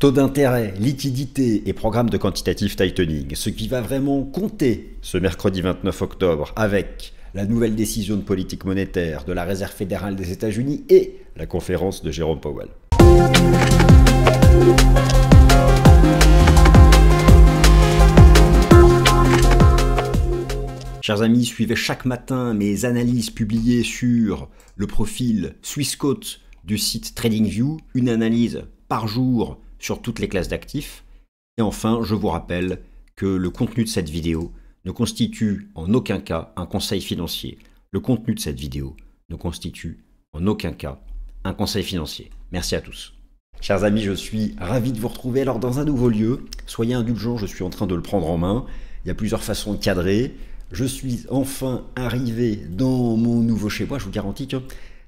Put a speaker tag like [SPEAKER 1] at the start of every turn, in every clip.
[SPEAKER 1] Taux d'intérêt, liquidité et programme de quantitative tightening. Ce qui va vraiment compter ce mercredi 29 octobre avec la nouvelle décision de politique monétaire de la Réserve fédérale des États-Unis et la conférence de Jérôme Powell. Chers amis, suivez chaque matin mes analyses publiées sur le profil Swissquote du site TradingView, une analyse par jour sur toutes les classes d'actifs. Et enfin, je vous rappelle que le contenu de cette vidéo ne constitue en aucun cas un conseil financier. Le contenu de cette vidéo ne constitue en aucun cas un conseil financier. Merci à tous. Chers amis, je suis ravi de vous retrouver alors dans un nouveau lieu. Soyez indulgents, je suis en train de le prendre en main. Il y a plusieurs façons de cadrer. Je suis enfin arrivé dans mon nouveau chez moi. Je vous garantis que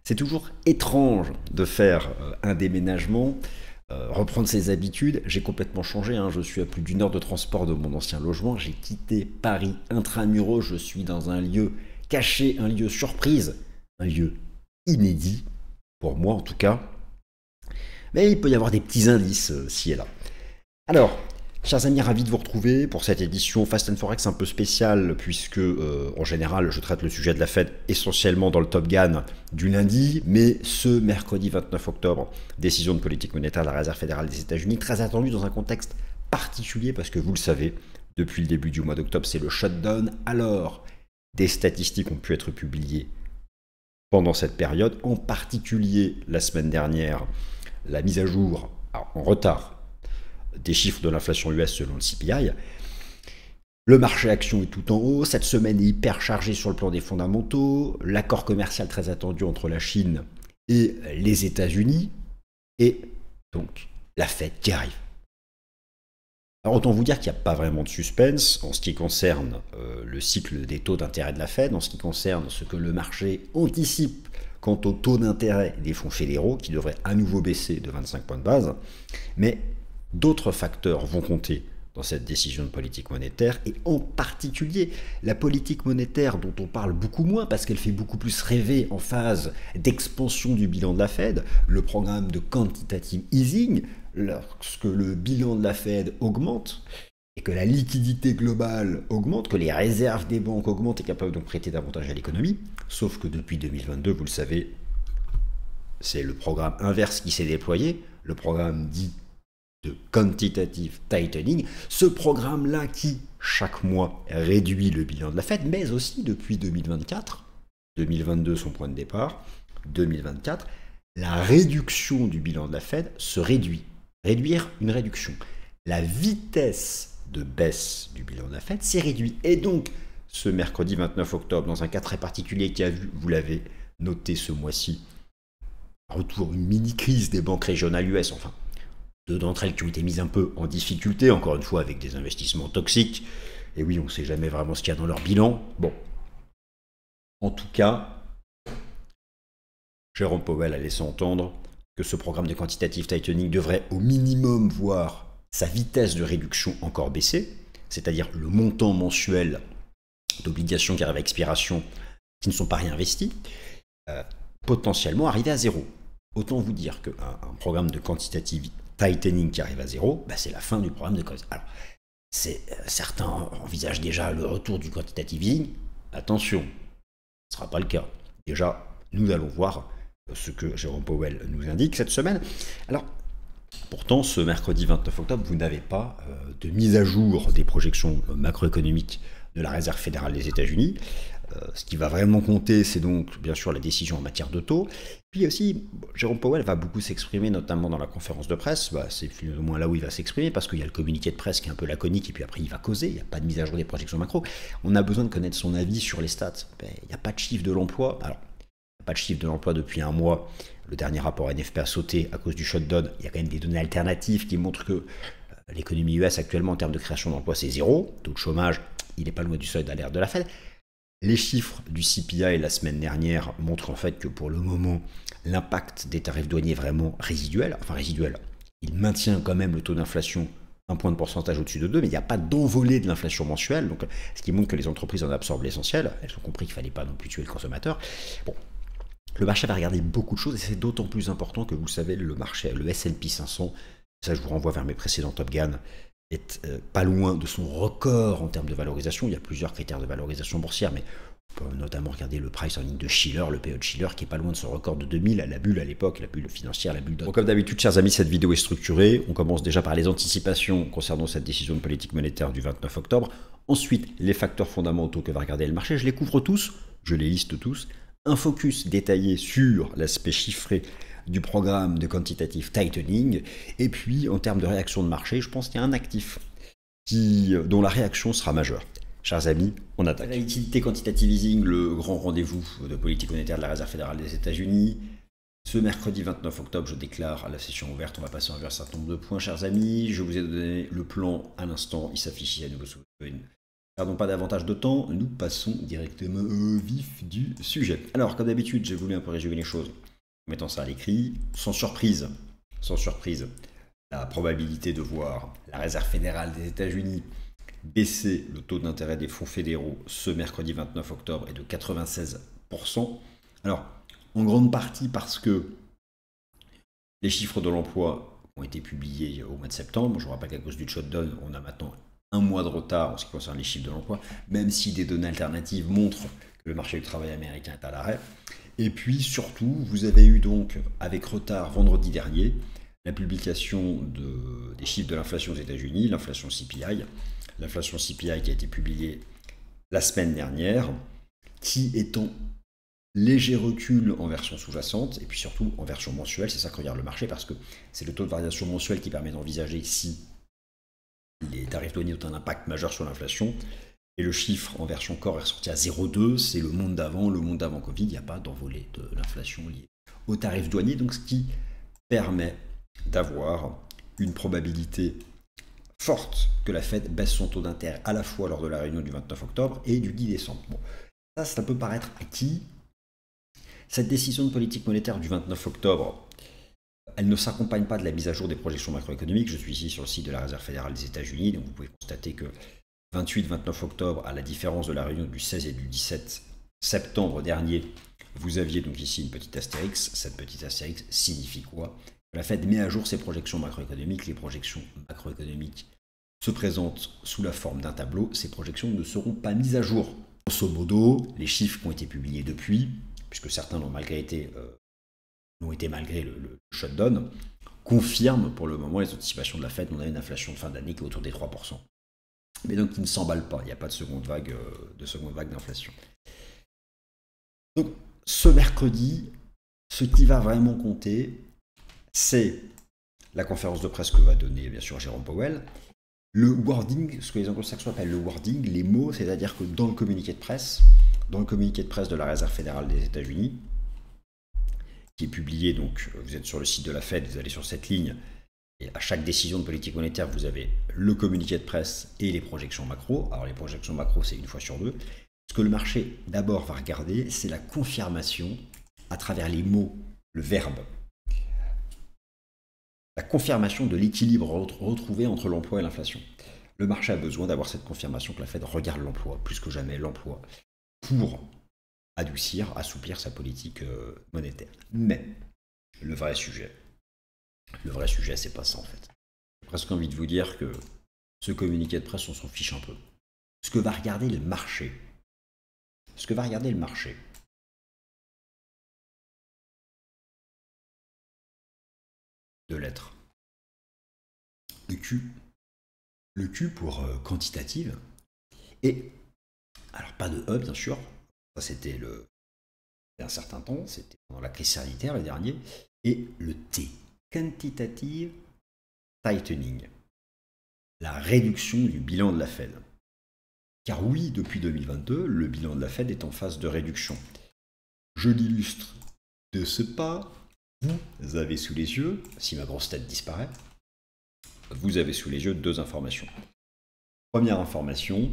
[SPEAKER 1] c'est toujours étrange de faire un déménagement. Reprendre ses habitudes, j'ai complètement changé, je suis à plus d'une heure de transport de mon ancien logement, j'ai quitté Paris intramuros, je suis dans un lieu caché, un lieu surprise, un lieu inédit, pour moi en tout cas, mais il peut y avoir des petits indices ci et là. Alors, chers amis, ravi de vous retrouver pour cette édition Fast and Forex un peu spéciale puisque en général je traite le sujet de la Fed essentiellement dans le Top Gun du lundi, mais ce mercredi 29 octobre, décision de politique monétaire de la Réserve fédérale des États-Unis, très attendue dans un contexte particulier parce que vous le savez, depuis le début du mois d'octobre c'est le shutdown, alors des statistiques ont pu être publiées pendant cette période, en particulier la semaine dernière, la mise à jour en retard des chiffres de l'inflation US selon le CPI. Le marché action est tout en haut. Cette semaine est hyper chargée sur le plan des fondamentaux. L'accord commercial très attendu entre la Chine et les États-Unis. Et donc, la Fed qui arrive. Alors, autant vous dire qu'il n'y a pas vraiment de suspense en ce qui concerne le cycle des taux d'intérêt de la Fed, en ce qui concerne ce que le marché anticipe quant au taux d'intérêt des fonds fédéraux, qui devraient à nouveau baisser de 25 points de base. Mais d'autres facteurs vont compter dans cette décision de politique monétaire et en particulier la politique monétaire dont on parle beaucoup moins parce qu'elle fait beaucoup plus rêver en phase d'expansion du bilan de la Fed, le programme de quantitative easing, lorsque le bilan de la Fed augmente et que la liquidité globale augmente, que les réserves des banques augmentent et capables de prêter davantage à l'économie, sauf que depuis 2022, vous le savez, c'est le programme inverse qui s'est déployé, le programme dit de quantitative tightening, ce programme-là qui, chaque mois, réduit le bilan de la Fed, mais aussi depuis 2024, 2022 son point de départ, 2024, la réduction du bilan de la Fed se réduit. Réduire une réduction. La vitesse de baisse du bilan de la Fed s'est réduite. Et donc, ce mercredi 29 octobre, dans un cas très particulier qui a vu, vous l'avez noté ce mois-ci, retour, une mini-crise des banques régionales US, enfin, deux d'entre elles qui ont été mises un peu en difficulté, encore une fois avec des investissements toxiques. Et oui, on ne sait jamais vraiment ce qu'il y a dans leur bilan. Bon. En tout cas, Jérôme Powell a laissé entendre que ce programme de quantitative tightening devrait au minimum voir sa vitesse de réduction encore baisser, c'est-à-dire le montant mensuel d'obligations qui arrivent à expiration qui ne sont pas réinvesties, potentiellement arriver à zéro. Autant vous dire qu'un programme de quantitative tightening qui arrive à zéro, c'est la fin du programme de quantitative. Alors, certains envisagent déjà le retour du quantitative easing. Attention, ce ne sera pas le cas. Déjà, nous allons voir ce que Jérôme Powell nous indique cette semaine. Alors, pourtant, ce mercredi 29 octobre, vous n'avez pas de mise à jour des projections macroéconomiques de la Réserve fédérale des États-Unis. Ce qui va vraiment compter, c'est donc bien sûr la décision en matière de taux. Puis aussi, Jérôme Powell va beaucoup s'exprimer, notamment dans la conférence de presse. C'est plus ou moins là où il va s'exprimer, parce qu'il y a le communiqué de presse qui est un peu laconique, et puis après il va causer. Il n'y a pas de mise à jour des projections macro. On a besoin de connaître son avis sur les stats. Il n'y a pas de chiffre de l'emploi. Alors, il n'y a pas de chiffre de l'emploi depuis un mois. Le dernier rapport NFP a sauté à cause du shutdown. Il y a quand même des données alternatives qui montrent que l'économie US actuellement, en termes de création d'emplois, c'est zéro. Taux de chômage, il n'est pas loin du seuil d'alerte de la Fed. Les chiffres du CPI la semaine dernière montrent en fait que pour le moment, l'impact des tarifs douaniers est vraiment résiduel. Enfin résiduel, il maintient quand même le taux d'inflation un point de pourcentage au-dessus de 2, mais il n'y a pas d'envolée de l'inflation mensuelle, donc ce qui montre que les entreprises en absorbent l'essentiel. Elles ont compris qu'il ne fallait pas non plus tuer le consommateur. Bon, le marché va regarder beaucoup de choses, et c'est d'autant plus important que vous savez, le marché, le S&P 500, ça je vous renvoie vers mes précédents Top Gun, est pas loin de son record en termes de valorisation. Il y a plusieurs critères de valorisation boursière, mais on peut notamment regarder le price earning de Schiller, le PE de Schiller, qui est pas loin de son record de 2000, à la bulle à l'époque, la bulle financière, la bulle de... Bon, comme d'habitude, chers amis, cette vidéo est structurée. On commence déjà par les anticipations concernant cette décision de politique monétaire du 29 octobre. Ensuite, les facteurs fondamentaux que va regarder le marché. Je les couvre tous, je les liste tous. Un focus détaillé sur l'aspect chiffré du programme de quantitative tightening. Et puis, en termes de réaction de marché, je pense qu'il y a un actif dont la réaction sera majeure. Chers amis, on attaque. La liquidité quantitative easing, le grand rendez-vous de politique monétaire de la Réserve fédérale des États-Unis. Ce mercredi 29 octobre, je déclare la session ouverte. On va passer envers un certain nombre de points, chers amis. Je vous ai donné le plan à l'instant. Il s'affiche ici à nouveau sous le screen. Perdons pas davantage de temps. Nous passons directement au vif du sujet. Alors, comme d'habitude, j'ai voulu un peu résumer les choses en mettant ça à l'écrit. Sans surprise, la probabilité de voir la Réserve fédérale des États-Unis baisser le taux d'intérêt des fonds fédéraux ce mercredi 29 octobre est de 96%. Alors, en grande partie parce que les chiffres de l'emploi ont été publiés au mois de septembre. Je vous rappelle qu'à cause du shutdown, on a maintenant un mois de retard en ce qui concerne les chiffres de l'emploi, même si des données alternatives montrent que le marché du travail américain est à l'arrêt. Et puis surtout, vous avez eu donc, avec retard vendredi dernier, la publication des chiffres de l'inflation aux États-Unis, l'inflation CPI. L'inflation CPI qui a été publiée la semaine dernière, qui est en léger recul en version sous-jacente, et puis surtout en version mensuelle. C'est ça que regarde le marché, parce que c'est le taux de variation mensuelle qui permet d'envisager si les tarifs douaniers ont un impact majeur sur l'inflation. Et le chiffre en version corps est ressorti à 0,2, c'est le monde d'avant Covid, il n'y a pas d'envolée de l'inflation liée aux tarifs douaniers, donc ce qui permet d'avoir une probabilité forte que la Fed baisse son taux d'intérêt à la fois lors de la réunion du 29 octobre et du 10 décembre. Bon, ça peut paraître acquis. Cette décision de politique monétaire du 29 octobre, elle ne s'accompagne pas de la mise à jour des projections macroéconomiques. Je suis ici sur le site de la Réserve fédérale des États-Unis, donc vous pouvez constater que 28-29 octobre, à la différence de la réunion du 16 et du 17 septembre dernier, vous aviez donc ici une petite astérix. Cette petite astérix signifie quoi? La Fed met à jour ses projections macroéconomiques. Les projections macroéconomiques se présentent sous la forme d'un tableau. Ces projections ne seront pas mises à jour. Grosso modo, les chiffres qui ont été publiés depuis, puisque certains l'ont été malgré le shutdown, confirment pour le moment les anticipations de la Fed. On a une inflation de fin d'année qui est autour des 3%. Mais donc qui ne s'emballe pas. Il n'y a pas de seconde vague d'inflation. Donc ce mercredi, ce qui va vraiment compter, c'est la conférence de presse que va donner bien sûr Jérôme Powell, le wording, ce que les anglo-saxons appellent le wording, les mots, c'est-à-dire que dans le communiqué de presse de la Réserve fédérale des États-Unis, qui est publié, donc vous êtes sur le site de la Fed, vous allez sur cette ligne, et à chaque décision de politique monétaire, vous avez le communiqué de presse et les projections macro. Alors les projections macro, c'est une fois sur deux. Ce que le marché d'abord va regarder, c'est la confirmation à travers les mots, le verbe. La confirmation de l'équilibre retrouvé entre l'emploi et l'inflation. Le marché a besoin d'avoir cette confirmation que la Fed regarde l'emploi, plus que jamais l'emploi, pour adoucir, assouplir sa politique monétaire. Mais le vrai sujet, c'est pas ça en fait. J'ai presque envie de vous dire que ce communiqué de presse, on s'en fiche un peu. Ce que va regarder le marché, de lettres. Le Q pour quantitative. Et, alors pas de E bien sûr, ça c'était un certain temps, c'était pendant la crise sanitaire le dernier. Et le T, quantitative tightening, la réduction du bilan de la Fed. Car oui, depuis 2022, le bilan de la Fed est en phase de réduction. Je l'illustre de ce pas. Vous avez sous les yeux, si ma grosse tête disparaît, vous avez sous les yeux deux informations. Première information,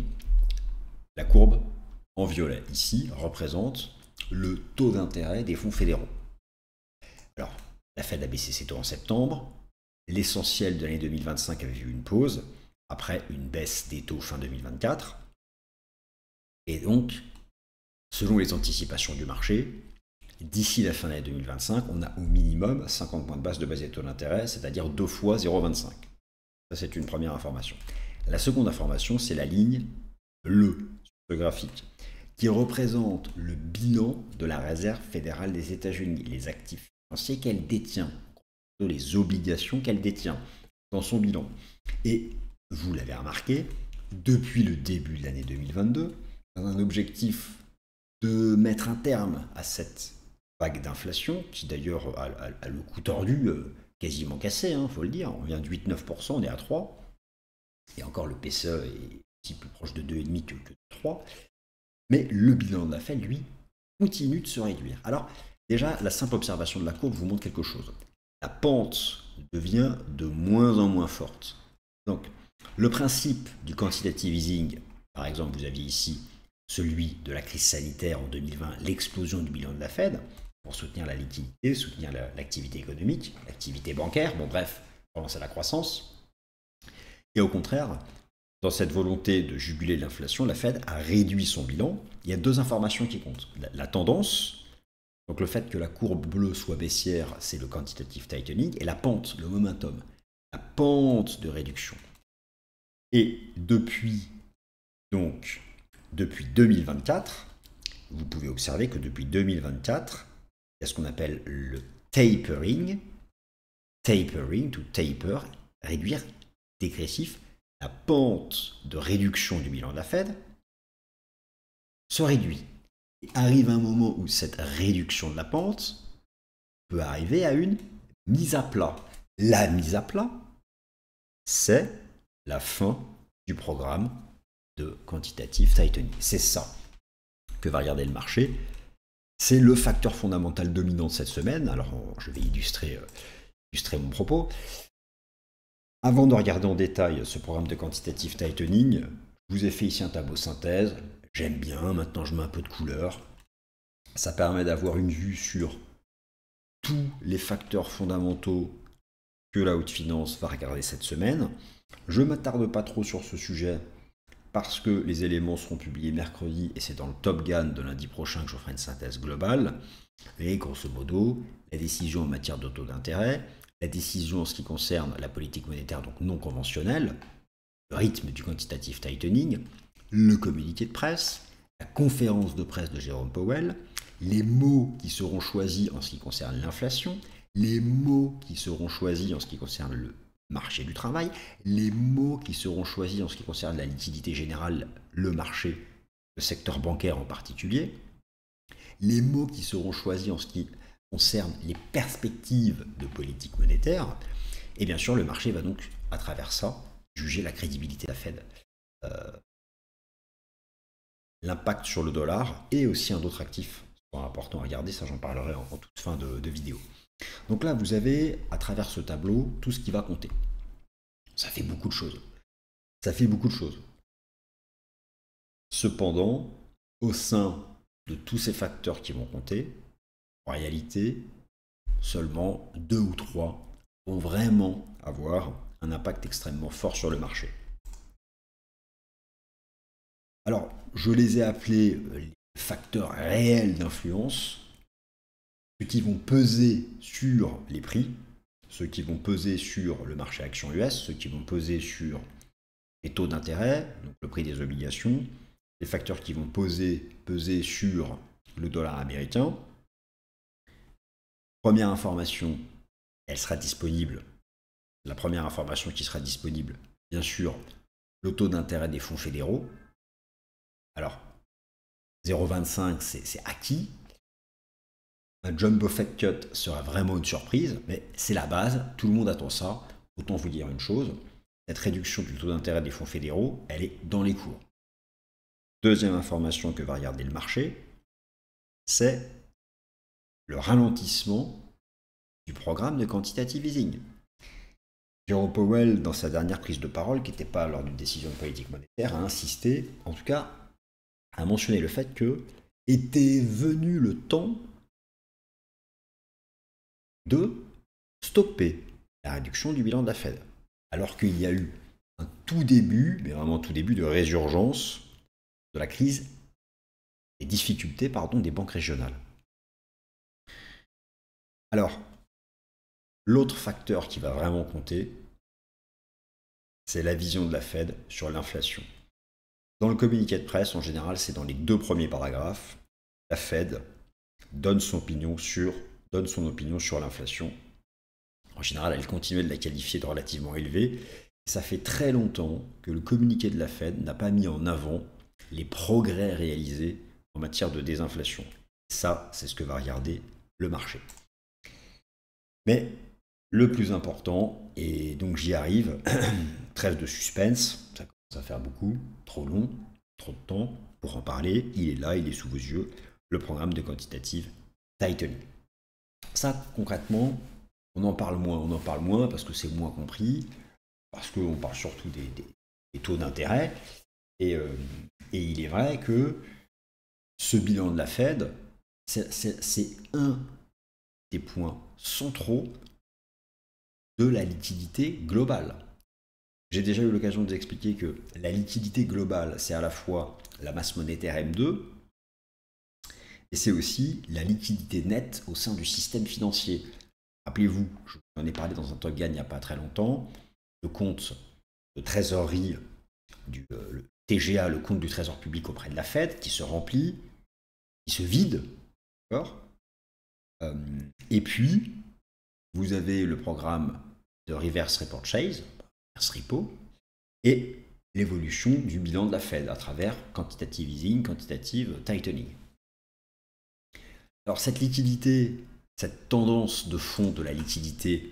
[SPEAKER 1] la courbe en violet ici représente le taux d'intérêt des fonds fédéraux. Alors, la Fed a baissé ses taux en septembre. L'essentiel de l'année 2025 avait vu une pause, après une baisse des taux fin 2024. Et donc, selon les anticipations du marché, d'ici la fin de l'année 2025, on a au minimum 50 points de base de base des taux d'intérêt, c'est-à-dire 2 fois 0,25. Ça, c'est une première information. La seconde information, c'est la ligne bleue sur ce graphique, qui représente le bilan de la Réserve fédérale des États-Unis, les actifs financiers qu'elle détient, les obligations qu'elle détient dans son bilan. Et vous l'avez remarqué, depuis le début de l'année 2022, dans un objectif de mettre un terme à cette vague d'inflation, qui d'ailleurs a le cou tordu, quasiment cassé, il faut le dire. On vient de 8-9%, on est à 3%. Et encore, le PCE est aussi plus proche de 2,5 que de 3. Mais le bilan de la Fed, lui, continue de se réduire. Alors, déjà, la simple observation de la courbe vous montre quelque chose. La pente devient de moins en moins forte. Donc, le principe du quantitative easing, par exemple, vous aviez ici celui de la crise sanitaire en 2020, l'explosion du bilan de la Fed, pour soutenir la liquidité, soutenir l'activité économique, l'activité bancaire, bon bref, relancer la croissance. Et au contraire, dans cette volonté de juguler l'inflation, la Fed a réduit son bilan. Il y a deux informations qui comptent. La tendance, donc le fait que la courbe bleue soit baissière, c'est le quantitative tightening, et la pente, le momentum, la pente de réduction. Et depuis 2024, vous pouvez observer que depuis 2024, il y a ce qu'on appelle le tapering, to taper, réduire, dégressif, la pente de réduction du bilan de la Fed se réduit. Et arrive un moment où cette réduction de la pente peut arriver à une mise à plat. La mise à plat, c'est la fin du programme de quantitative tightening. C'est ça que va regarder le marché. C'est le facteur fondamental dominant de cette semaine. Alors, je vais illustrer mon propos. Avant de regarder en détail ce programme de quantitative tightening, je vous ai fait ici un tableau synthèse. J'aime bien, maintenant je mets un peu de couleur. Ça permet d'avoir une vue sur tous les facteurs fondamentaux que la haute finance va regarder cette semaine. Je ne m'attarde pas trop sur ce sujet parce que les éléments seront publiés mercredi et c'est dans le Top Gun de lundi prochain que je ferai une synthèse globale. Et grosso modo, la décision en matière de taux d'intérêt, la décision en ce qui concerne la politique monétaire donc non conventionnelle, le rythme du quantitative tightening, le communiqué de presse, la conférence de presse de Jérôme Powell, les mots qui seront choisis en ce qui concerne l'inflation, les mots qui seront choisis en ce qui concerne le marché du travail, les mots qui seront choisis en ce qui concerne la liquidité générale, le marché, le secteur bancaire en particulier, les mots qui seront choisis en ce qui concerne les perspectives de politique monétaire, et bien sûr le marché va donc à travers ça juger la crédibilité de la Fed, l'impact sur le dollar et aussi un autre actif important à regarder, ça j'en parlerai en toute fin de vidéo. Donc là, vous avez, à travers ce tableau, tout ce qui va compter. Ça fait beaucoup de choses. Cependant, au sein de tous ces facteurs qui vont compter, en réalité, seulement 2 ou 3 vont vraiment avoir un impact extrêmement fort sur le marché. Alors, je les ai appelés les facteurs réels d'influence, ceux qui vont peser sur les prix, ceux qui vont peser sur le marché action US, ceux qui vont peser sur les taux d'intérêt, donc le prix des obligations, les facteurs qui vont peser sur le dollar américain. Première information, elle sera disponible. La première information qui sera disponible, bien sûr, le taux d'intérêt des fonds fédéraux. Alors, 0,25, c'est acquis. Un jumbo Fed cut sera vraiment une surprise, mais c'est la base, tout le monde attend ça. Autant vous dire une chose, cette réduction du taux d'intérêt des fonds fédéraux, elle est dans les cours. Deuxième information que va regarder le marché, c'est le ralentissement du programme de quantitative easing. Jérôme Powell, dans sa dernière prise de parole, qui n'était pas lors d'une décision de politique monétaire, a insisté, en tout cas, a mentionné le fait que était venu le temps de stopper la réduction du bilan de la Fed. Alors qu'il y a eu un tout début, mais vraiment tout début de résurgence de la crise, des difficultés des banques régionales. Alors, l'autre facteur qui va vraiment compter, c'est la vision de la Fed sur l'inflation. Dans le communiqué de presse, en général, c'est dans les 2 premiers paragraphes, la Fed donne son opinion sur l'inflation. En général, elle continue de la qualifier de relativement élevée. Ça fait très longtemps que le communiqué de la Fed n'a pas mis en avant les progrès réalisés en matière de désinflation. Ça, c'est ce que va regarder le marché. Mais le plus important, et donc j'y arrive, trêve de suspense, ça commence à faire beaucoup, trop long, trop de temps pour en parler, il est là, il est sous vos yeux, le programme de quantitative tightening. Ça, concrètement, on en parle moins parce que c'est moins compris, parce qu'on parle surtout des taux d'intérêt, et il est vrai que ce bilan de la Fed, c'est un des points centraux de la liquidité globale. J'ai déjà eu l'occasion de vous expliquer que la liquidité globale, c'est à la fois la masse monétaire M2, et c'est aussi la liquidité nette au sein du système financier. Rappelez-vous, je vous en ai parlé dans un Top Gun il n'y a pas très longtemps, le compte de trésorerie le TGA, le compte du trésor public auprès de la Fed, qui se remplit, qui se vide, d'accord. Et puis, vous avez le programme de reverse repurchase, reverse repo, et l'évolution du bilan de la Fed à travers quantitative easing, quantitative tightening. Alors cette liquidité, cette tendance de fond de la liquidité,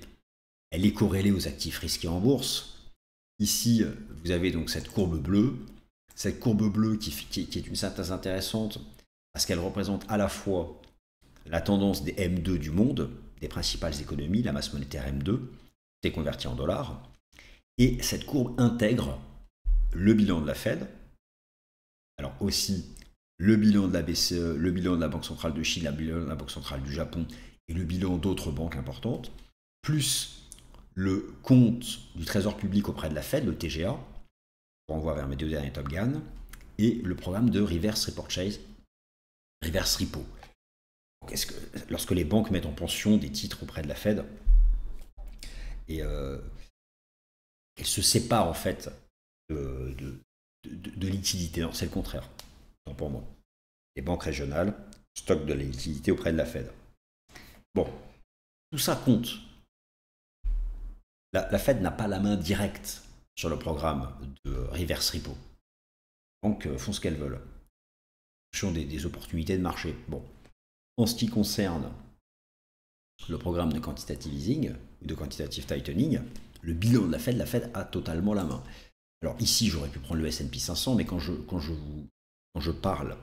[SPEAKER 1] elle est corrélée aux actifs risqués en bourse. Ici, vous avez donc cette courbe bleue qui est une synthèse intéressante parce qu'elle représente à la fois la tendance des M2 du monde, des principales économies, la masse monétaire M2, est convertie en dollars, et cette courbe intègre le bilan de la Fed, alors aussi le bilan de la BCE, le bilan de la Banque centrale de Chine, le bilan de la Banque centrale du Japon et le bilan d'autres banques importantes, plus le compte du trésor public auprès de la Fed, le TGA, on renvoie vers mes 2 derniers Top Gun, et le programme de reverse repurchase, reverse repo. Lorsque les banques mettent en pension des titres auprès de la Fed, et elles se séparent en fait de liquidité. Non, c'est le contraire. Non, pour moi. Les banques régionales stockent de la liquidité auprès de la Fed. Bon, tout ça compte. La Fed n'a pas la main directe sur le programme de reverse repo. Les banques font ce qu'elles veulent. En fonction des opportunités de marché. Bon. En ce qui concerne le programme de quantitative easing, de quantitative tightening, le bilan de la Fed a totalement la main. Alors ici, j'aurais pu prendre le S&P 500, mais quand je parle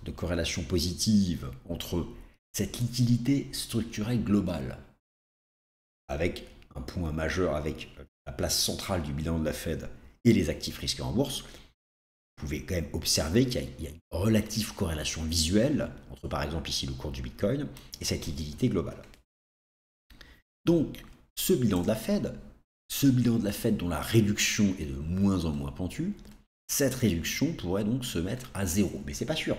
[SPEAKER 1] de corrélation positive entre cette liquidité structurelle globale, avec un point majeur, avec la place centrale du bilan de la Fed et les actifs risqués en bourse, vous pouvez quand même observer qu'il y a une relative corrélation visuelle entre, par exemple, ici le cours du Bitcoin et cette liquidité globale. Donc, ce bilan de la Fed dont la réduction est de moins en moins pentue, cette réduction pourrait donc se mettre à zéro. Mais c'est pas sûr.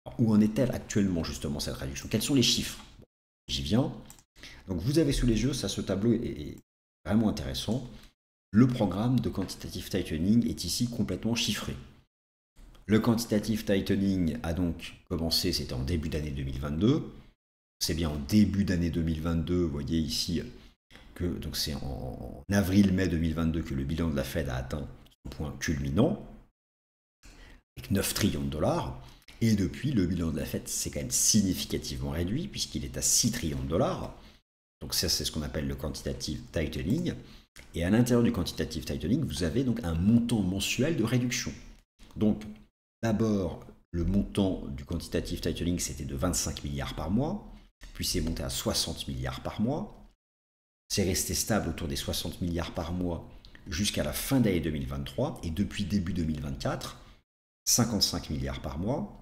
[SPEAKER 1] Alors, où en est-elle actuellement, justement, cette réduction? Quels sont les chiffres? J'y viens. Donc, vous avez sous les yeux, ce tableau est vraiment intéressant. Le programme de quantitative tightening est ici complètement chiffré. Le quantitative tightening a donc commencé, c'était en début d'année 2022. C'est bien en début d'année 2022, vous voyez ici que donc c'est en avril-mai 2022 que le bilan de la Fed a atteint son point culminant, avec 9 trillions de dollars. Et depuis, le bilan de la Fed s'est quand même significativement réduit, puisqu'il est à 6 trillions de dollars. Donc ça, c'est ce qu'on appelle le quantitative tightening. Et à l'intérieur du quantitative tightening, vous avez donc un montant mensuel de réduction. Donc, d'abord, le montant du quantitative tightening, c'était de 25 milliards par mois, puis c'est monté à 60 milliards par mois. C'est resté stable autour des 60 milliards par mois jusqu'à la fin d'année 2023, et depuis début 2024, 55 milliards par mois,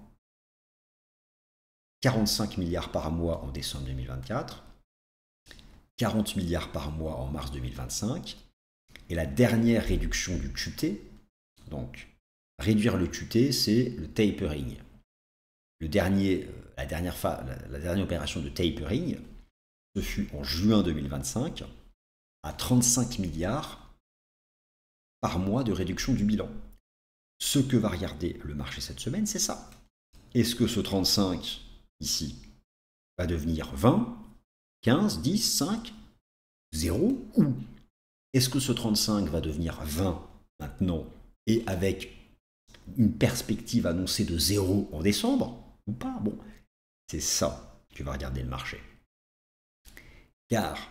[SPEAKER 1] 45 milliards par mois en décembre 2024, 40 milliards par mois en mars 2025, et la dernière réduction du QT, donc réduire le QT, c'est le tapering. La dernière opération de tapering, ce fut en juin 2025, à 35 milliards par mois de réduction du bilan. Ce que va regarder le marché cette semaine, c'est ça. Est-ce que ce 35 ici va devenir 20, 15, 10, 5, 0 ou est-ce que ce 35 va devenir 20 maintenant et avec une perspective annoncée de 0 en décembre ou pas? Bon, c'est ça que va regarder le marché. Car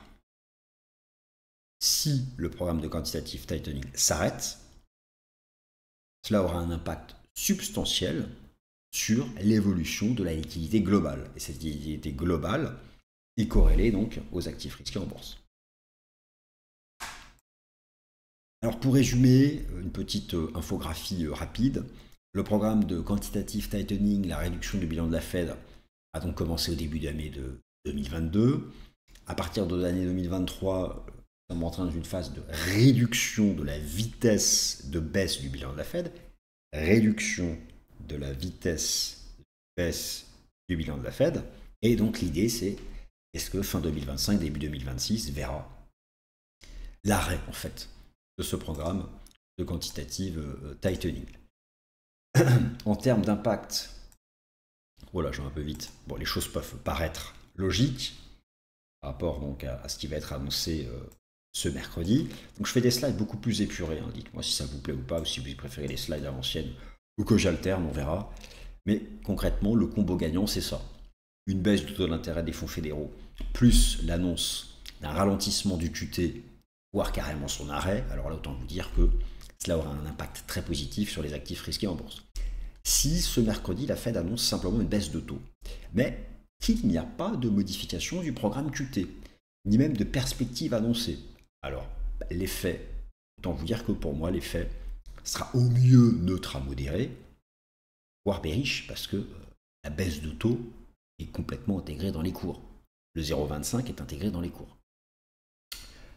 [SPEAKER 1] si le programme de quantitative tightening s'arrête, cela aura un impact substantiel sur l'évolution de la liquidité globale. Et cette liquidité globale est corrélée donc aux actifs risqués en bourse. Alors pour résumer, une petite infographie rapide, le programme de quantitative tightening, la réduction du bilan de la Fed, a donc commencé au début de l'année de 2022. À partir de l'année 2023, nous sommes en train d'une phase de réduction de la vitesse de baisse du bilan de la Fed, réduction de la vitesse de baisse du bilan de la Fed, et donc l'idée c'est, est-ce que fin 2025, début 2026 verra l'arrêt en fait de ce programme de quantitative tightening. En termes d'impact, voilà, je vais un peu vite. Bon, les choses peuvent paraître logiques par rapport donc à ce qui va être annoncé ce mercredi. Donc je fais des slides beaucoup plus épurés. Hein. Dites-moi si ça vous plaît ou pas, ou si vous préférez les slides à l'ancienne, ou que j'alterne, on verra. Mais concrètement, le combo gagnant, c'est ça. Une baisse du taux d'intérêt des fonds fédéraux, plus l'annonce d'un ralentissement du QT, voire carrément son arrêt. Alors là, autant vous dire que cela aura un impact très positif sur les actifs risqués en bourse. Si ce mercredi, la Fed annonce simplement une baisse de taux, mais qu'il n'y a pas de modification du programme QT, ni même de perspective annoncée. Alors, l'effet, autant vous dire que pour moi, l'effet sera au mieux neutre à modéré, voire bearish, parce que la baisse de taux est complètement intégrée dans les cours. Le 0,25 est intégré dans les cours.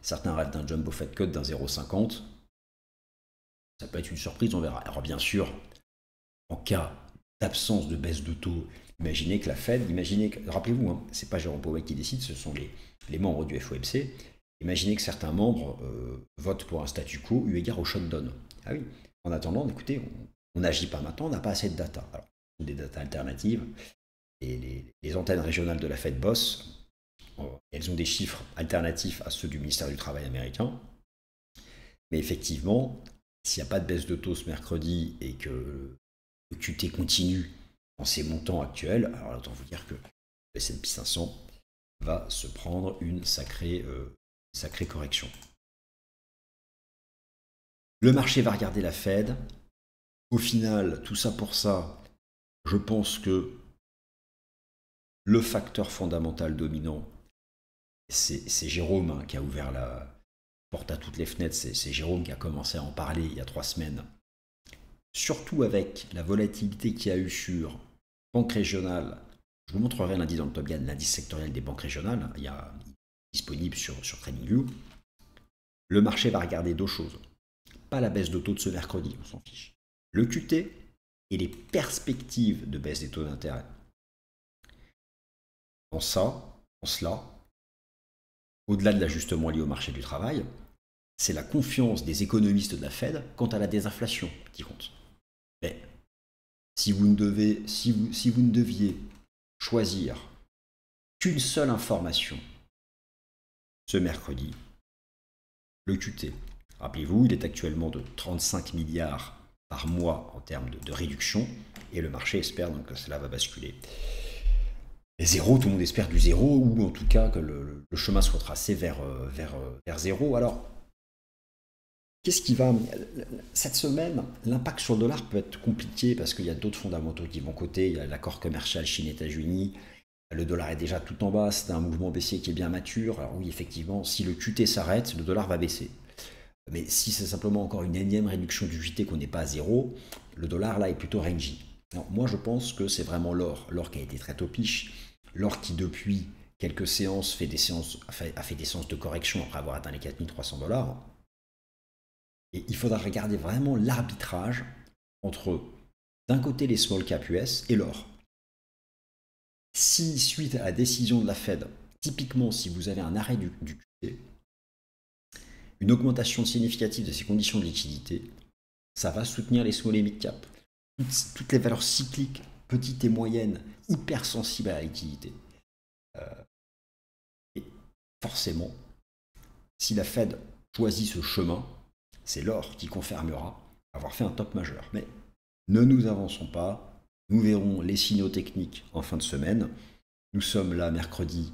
[SPEAKER 1] Certains rêvent d'un jumbo Fed cut d'un 0,50. Ça peut être une surprise, on verra. Alors bien sûr, en cas d'absence de baisse de taux, imaginez que la Fed, rappelez-vous, hein, c'est pas Jérôme Powell qui décide, ce sont les membres du FOMC. Imaginez que certains membres votent pour un statu quo eu égard au shutdown. Ah oui, en attendant, écoutez, on n'agit pas maintenant, on n'a pas assez de data. Alors, des data alternatives, et les antennes régionales de la Fed bossent, elles ont des chiffres alternatifs à ceux du ministère du Travail américain. Mais effectivement, s'il n'y a pas de baisse de taux ce mercredi et que le QT continue en ses montants actuels, alors autant vous dire que le S&P 500 va se prendre une sacrée correction. Le marché va regarder la Fed. Au final, tout ça pour ça, je pense que le facteur fondamental dominant, c'est Jérôme hein, qui a ouvert la porte à toutes les fenêtres, c'est Jérôme qui a commencé à en parler il y a 3 semaines. Surtout avec la volatilité qu'il y a eu sur banque régionale. Je vous montrerai lundi dans le Top Gun l'indice sectoriel des banques régionales, il est disponible sur TradingView. Le marché va regarder 2 choses. Pas la baisse de taux de ce mercredi, on s'en fiche. Le QT et les perspectives de baisse des taux d'intérêt. En cela, au-delà de l'ajustement lié au marché du travail, c'est la confiance des économistes de la Fed quant à la désinflation qui compte. Mais si vous ne deviez choisir qu'une seule information ce mercredi, le QT. Rappelez-vous, il est actuellement de 35 milliards par mois en termes de réduction et le marché espère donc que cela va basculer. Et zéro, tout le monde espère du zéro ou en tout cas que le chemin soit tracé vers zéro. Alors, qu'est-ce qui va... Cette semaine, l'impact sur le dollar peut être compliqué parce qu'il y a d'autres fondamentaux qui vont côté. Il y a l'accord commercial Chine-États-Unis. Le dollar est déjà tout en bas. C'est un mouvement baissier qui est bien mature. Alors oui, effectivement, si le QT s'arrête, le dollar va baisser. Mais si c'est simplement encore une énième réduction du QT qu'on n'est pas à zéro, le dollar là est plutôt rangy. Alors, moi, je pense que c'est vraiment l'or. L'or qui a été très topiche. L'or qui, depuis quelques séances, a fait des séances de correction après avoir atteint les 4300 $. Et il faudra regarder vraiment l'arbitrage entre, d'un côté, les small cap US et l'or. Si, suite à la décision de la Fed, Typiquement, si vous avez un arrêt du QT, une augmentation significative de ces conditions de liquidité, ça va soutenir les small et mid cap. Toutes les valeurs cycliques, petites et moyennes, hypersensibles à la liquidité. Et forcément, si la Fed choisit ce chemin, c'est l'or qui confirmera avoir fait un top majeur. Mais ne nous avançons pas, nous verrons les signaux techniques en fin de semaine. Nous sommes là mercredi,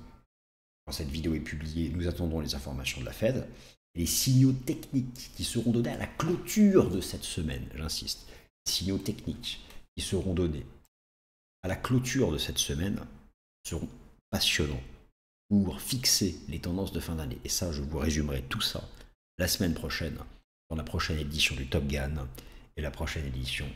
[SPEAKER 1] quand cette vidéo est publiée, nous attendons les informations de la Fed. Les signaux techniques qui seront donnés à la clôture de cette semaine, j'insiste, les signaux techniques qui seront donnés à la clôture de cette semaine seront passionnants pour fixer les tendances de fin d'année. Et ça, je vous résumerai tout ça la semaine prochaine, dans la prochaine édition du Top Gun et la prochaine édition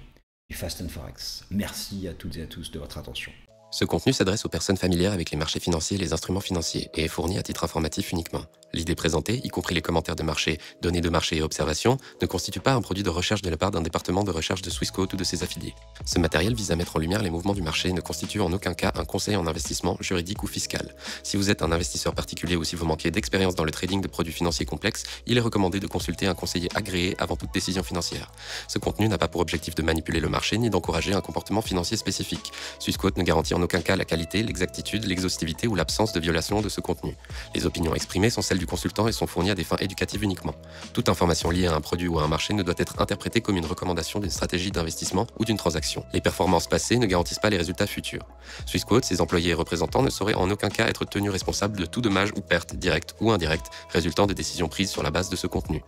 [SPEAKER 1] du Fast and Forex. Merci à toutes et à tous de votre attention.
[SPEAKER 2] Ce contenu s'adresse aux personnes familières avec les marchés financiers et les instruments financiers et est fourni à titre informatif uniquement. L'idée présentée, y compris les commentaires de marché, données de marché et observations, ne constitue pas un produit de recherche de la part d'un département de recherche de Swissquote ou de ses affiliés. Ce matériel vise à mettre en lumière les mouvements du marché et ne constitue en aucun cas un conseil en investissement, juridique ou fiscal. Si vous êtes un investisseur particulier ou si vous manquez d'expérience dans le trading de produits financiers complexes, il est recommandé de consulter un conseiller agréé avant toute décision financière. Ce contenu n'a pas pour objectif de manipuler le marché ni d'encourager un comportement financier spécifique. Swissquote ne garantit en aucun cas la qualité, l'exactitude, l'exhaustivité ou l'absence de violation de ce contenu. Les opinions exprimées sont celles du consultant et sont fournies à des fins éducatives uniquement. Toute information liée à un produit ou à un marché ne doit être interprétée comme une recommandation d'une stratégie d'investissement ou d'une transaction. Les performances passées ne garantissent pas les résultats futurs. Swissquote, ses employés et représentants ne sauraient en aucun cas être tenus responsables de tout dommage ou perte, directe ou indirecte, résultant des décisions prises sur la base de ce contenu.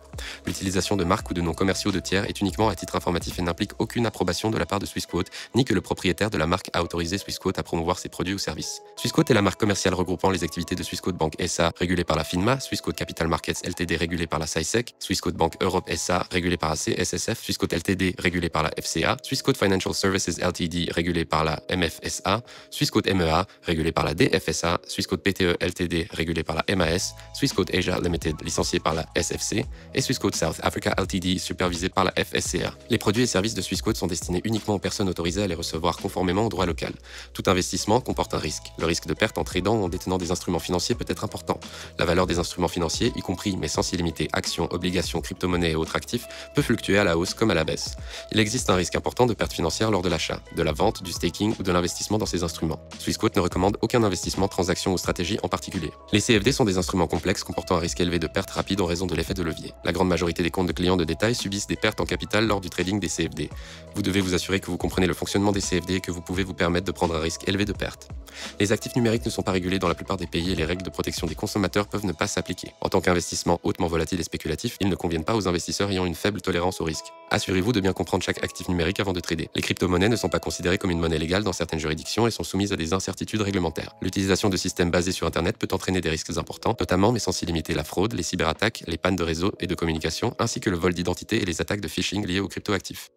[SPEAKER 2] L'utilisation de marques ou de noms commerciaux de tiers est uniquement à titre informatif et n'implique aucune approbation de la part de Swissquote, ni que le propriétaire de la marque a autorisé Swissquote à promouvoir ses produits ou services. Swissquote est la marque commerciale regroupant les activités de Swissquote Bank SA, régulée par la FINMA, Swissquote Capital Markets Ltd, régulée par la SISEC, Swissquote Bank Europe SA, régulée par la CSSF, Swissquote Ltd, régulée par la FCA, Swissquote Financial Services Ltd, régulée par la MFSA, Swissquote MEA, régulée par la DFSA, Swissquote PTE Ltd, régulée par la MAS, Swissquote Asia Limited, licenciée par la SFC, et Swissquote South Africa Ltd, supervisée par la FSCA. Les produits et services de Swissquote sont destinés uniquement aux personnes autorisées à les recevoir conformément au droit local. Tout investissement comporte un risque. Le risque de perte en tradant ou en détenant des instruments financiers peut être important. La valeur des instruments financiers, y compris mais sans s'y limiter actions, obligations, crypto-monnaies et autres actifs, peut fluctuer à la hausse comme à la baisse. Il existe un risque important de perte financière lors de l'achat, de la vente, du staking ou de l'investissement dans ces instruments. Swissquote ne recommande aucun investissement, transaction ou stratégie en particulier. Les CFD sont des instruments complexes comportant un risque élevé de perte rapide en raison de l'effet de levier. La grande majorité des comptes de clients de détail subissent des pertes en capital lors du trading des CFD. Vous devez vous assurer que vous comprenez le fonctionnement des CFD et que vous pouvez vous permettre de prendre un risque élevé de perte. Les actifs numériques ne sont pas régulés dans la plupart des pays et les règles de protection des consommateurs peuvent ne pas s'appliquer. En tant qu'investissement hautement volatile et spéculatif, ils ne conviennent pas aux investisseurs ayant une faible tolérance au risque. Assurez-vous de bien comprendre chaque actif numérique avant de trader. Les crypto-monnaies ne sont pas considérées comme une monnaie légale dans certaines juridictions et sont soumises à des incertitudes réglementaires. L'utilisation de systèmes basés sur Internet peut entraîner des risques importants, notamment mais sans s'y limiter la fraude, les cyberattaques, les pannes de réseau et de communication, ainsi que le vol d'identité et les attaques de phishing liées aux cryptoactifs.